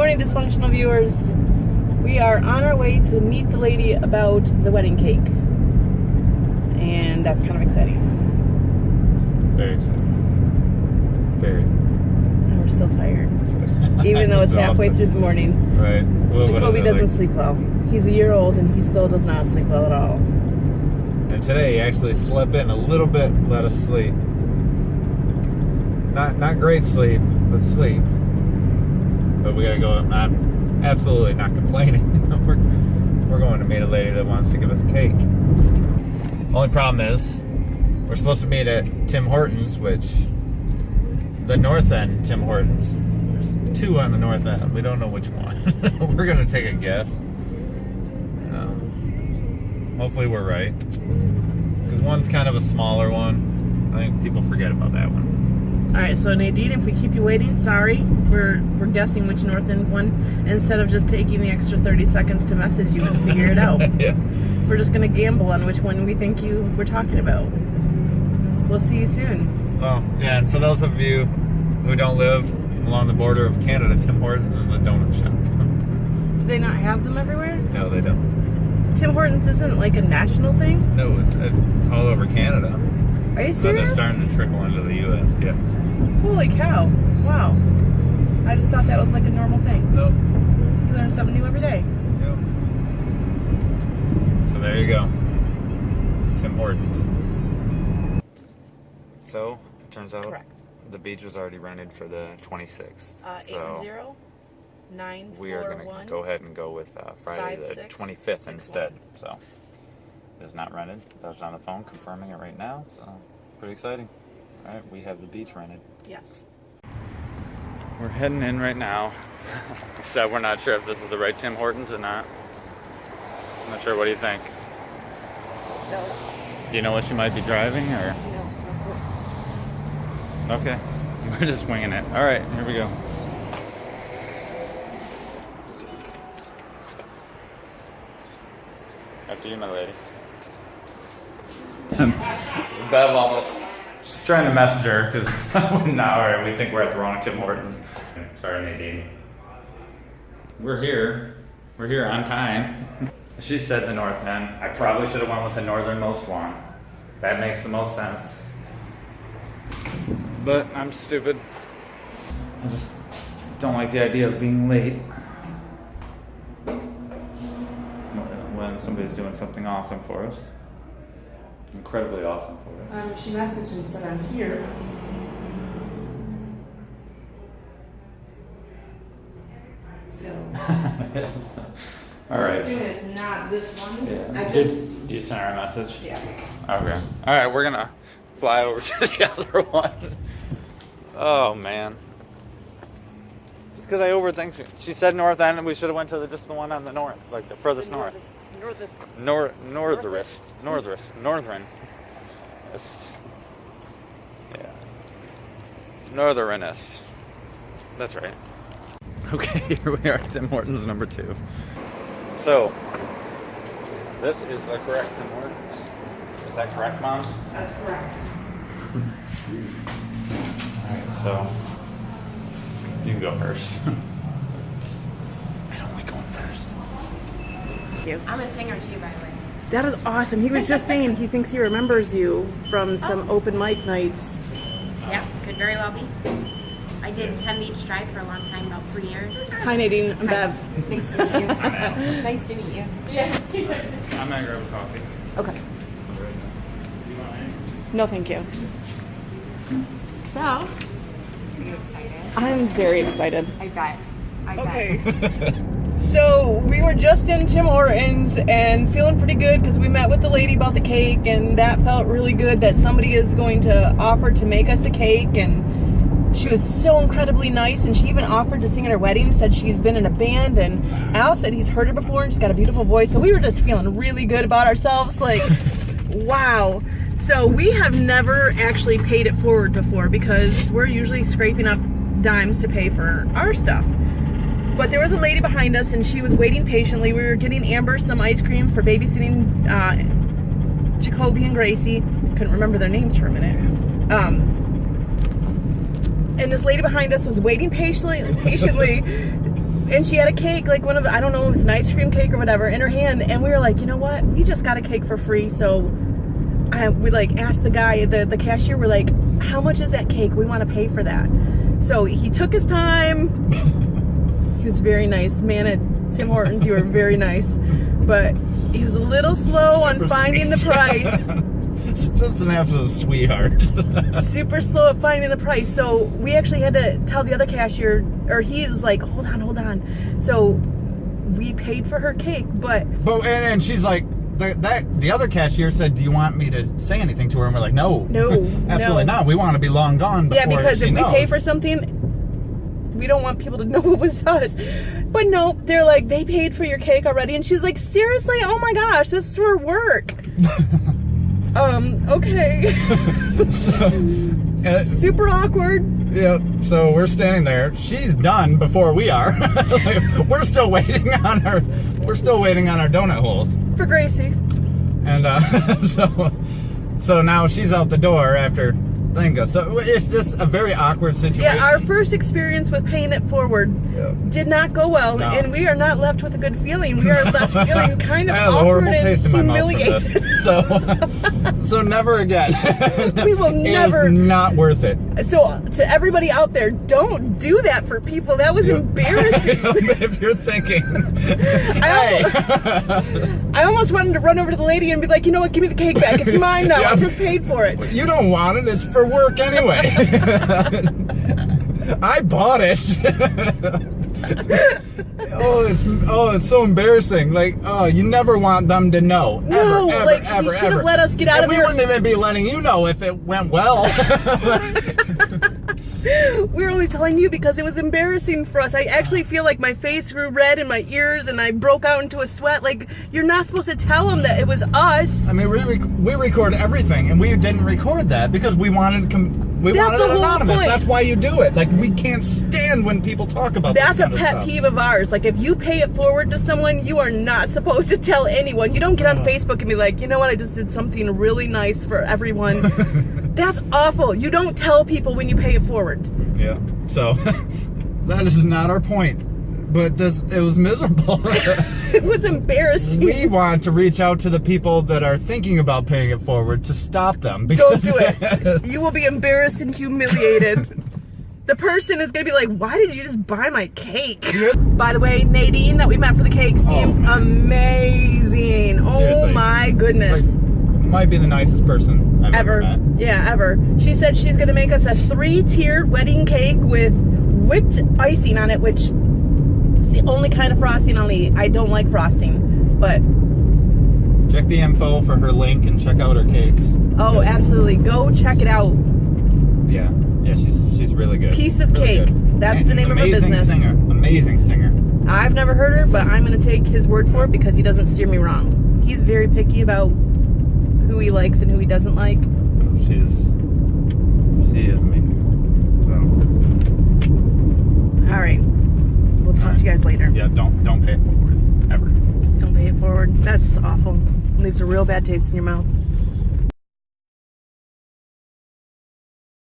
morning, dysfunctional viewers. We are on our way to meet the lady about the wedding cake. And that's kind of exciting. Very exciting. Very. And we're still tired. Even though it's halfway through the morning. Right. Well, Jacoby doesn't sleep well. He's a year old and he still does not sleep well at all. And today he actually slept in a little bit, let us sleep. Not great sleep, but sleep. But we gotta go. I'm absolutely not complaining. we're going to meet a lady that wants to give us a cake. Only problem is, we're supposed to meet at Tim Hortons, which the north end Tim Hortons. There's two on the north end. We don't know which one. We're gonna take a guess. Hopefully we're right, because one's kind of a smaller one. I think people forget about that one. All right, so Nadine, if we keep you waiting, sorry. We're guessing which north end one instead of just taking the extra 30 seconds to message you and figure it out. Yeah. We're just gonna gamble on which one we think you were talking about. We'll see you soon. Well, yeah, and for those of you who don't live along the border of Canada, Tim Hortons is a donut shop. Do they not have them everywhere? No, they don't. Tim Hortons isn't like a national thing? No, all over Canada. Are you So serious? they're starting to trickle into the U.S., yes. Holy cow. Wow. I just thought that was like a normal thing. Nope. You learn something new every day. Yep. So there you go. Tim Hortons. So, it turns out Correct. the beach was already rented for the 26th. 810-941. We are going to go ahead and go with Friday the 25th instead. So, it's not rented. I was on the phone confirming it right now. So, pretty exciting. All right, we have the beach rented. Yes. We're heading in right now. Except we're not sure if this is the right Tim Hortons or not. I'm not sure. What do you think? No. Do you know what she might be driving or? No. Okay. We're just winging it. All right, here we go. After you, my lady. Bev almost. She's trying to message her because now we think we're at the wrong Tim Hortons. Sorry, Nadine. We're here. We're here on time. She said the north end. I probably should have went with the northernmost one. That makes the most sense. But I'm stupid. I just don't like the idea of being late when somebody's doing something awesome for us. Incredibly awesome for us. She messaged and said I'm here. So. All right. As soon as not this one. Yeah. Did you send her a message? Yeah. Okay. All right, we're gonna fly over to the other one. Oh man. It's because I overthink it. She said north end, and we should have went to just the one on the north, like the furthest north. Northern. Yeah. Northernest. That's right. Okay, here we are at Tim Hortons number 2. So, this is the correct Tim Hortons. Is that correct, Mom? That's correct. Alright, so you can go first. I don't like going first. Thank you. I'm a singer too, by the way. That is awesome. He was just saying he thinks he remembers you from some open mic nights. Yeah, could very well be. I did 10 Beach Drive for a long time, about 3 years. Hi Nadine, I'm Bev. Nice to meet you. Nice to meet you. Yeah. I'm gonna grab a coffee. Okay. You want any? No, thank you. So, are you excited? I'm very excited. I bet. Okay. So we were just in Tim Hortons and feeling pretty good because we met with the lady about the cake, and that felt really good that somebody is going to offer to make us a cake, and she was so incredibly nice, and she even offered to sing at her wedding, said she's been in a band, and Al said he's heard her before and she's got a beautiful voice, so we were just feeling really good about ourselves, like wow. So we have never actually paid it forward before because we're usually scraping up dimes to pay for our stuff. But there was a lady behind us and she was waiting patiently. We were getting Amber some ice cream for babysitting Jacoby and Gracie. Couldn't remember their names for a minute. And this lady behind us was waiting patiently And she had a cake, like one of the, I don't know, it was an ice cream cake or whatever, in her hand. And we were like, you know what? We just got a cake for free. So we like asked the guy, the cashier, we're like, how much is that cake? We want to pay for that. So he took his time. He was very nice. Man at Tim Hortons, you were very nice. But he was a little slow on finding the price. Just an absolute sweetheart. Super slow at finding the price. So we actually had to tell the other cashier, or he was like, hold on. So we paid for her cake, but and she's like, the other cashier said, do you want me to say anything to her? And we're like, no, absolutely not. We want to be long gone before because she if knows. we pay for something, we don't want people to know it was us. But no, they're like, they paid for your cake already. And she's like, seriously? Oh my gosh, this is for work. Okay. Super awkward. Yeah, so we're standing there. She's done before we are. We're still waiting on our donut holes For Gracie. and so now she's out the door after Thinga. So it's just a very awkward situation. Yeah, our first experience with paying it forward did not go well, No. and we are not left with a good feeling. We are left feeling kind of I have a awkward horrible and taste in my mouth from humiliated. this. So never again. We will never. It is not worth it. So to everybody out there, don't do that for people. That was embarrassing. If you're thinking, I almost wanted to run over to the lady and be like, you know what, give me the cake back. It's mine now. I just paid for it. You don't want it. It's for work anyway. I bought it. It's so embarrassing. Like, you never want them to know. No, you should have let us get out of here. We wouldn't even be letting you know if it went well. We were only telling you because it was embarrassing for us. I actually feel like my face grew red and my ears, and I broke out into a sweat. Like, you're not supposed to tell them that it was us. I mean, we record everything, and we didn't record that because we wanted to we wanted it anonymous. That's why you do it. Like, we can't stand when people talk about That's this kind a pet of stuff. peeve of ours. Like, if you pay it forward to someone, you are not supposed to tell anyone. You don't get on Facebook and be like, you know what, I just did something really nice for everyone. That's awful. You don't tell people when you pay it forward. Yeah. So that is not our point. But it was miserable. It was embarrassing. We want to reach out to the people that are thinking about paying it forward to stop them. Don't do it. You will be embarrassed and humiliated. The person is going to be like, why did you just buy my cake? By the way, Nadine that we met for the cake seems amazing. Seriously. Oh my goodness. Like, might be the nicest person I've ever met. Yeah, ever. She said she's going to make us a 3-tiered wedding cake with whipped icing on it, which is the only kind of frosting I'll eat. I don't like frosting, but... Check the info for her link and check out her cakes. Oh, absolutely. Go check it out. Yeah, she's really good. Piece of really cake. Good. That's the name of her business. Amazing singer. I've never heard her, but I'm going to take his word for it because he doesn't steer me wrong. He's very picky about who he likes and who he doesn't like. She is amazing. So. All right. We'll talk to you guys later. Yeah, don't pay it forward. Ever. Don't pay it forward. That's awful. Leaves a real bad taste in your mouth.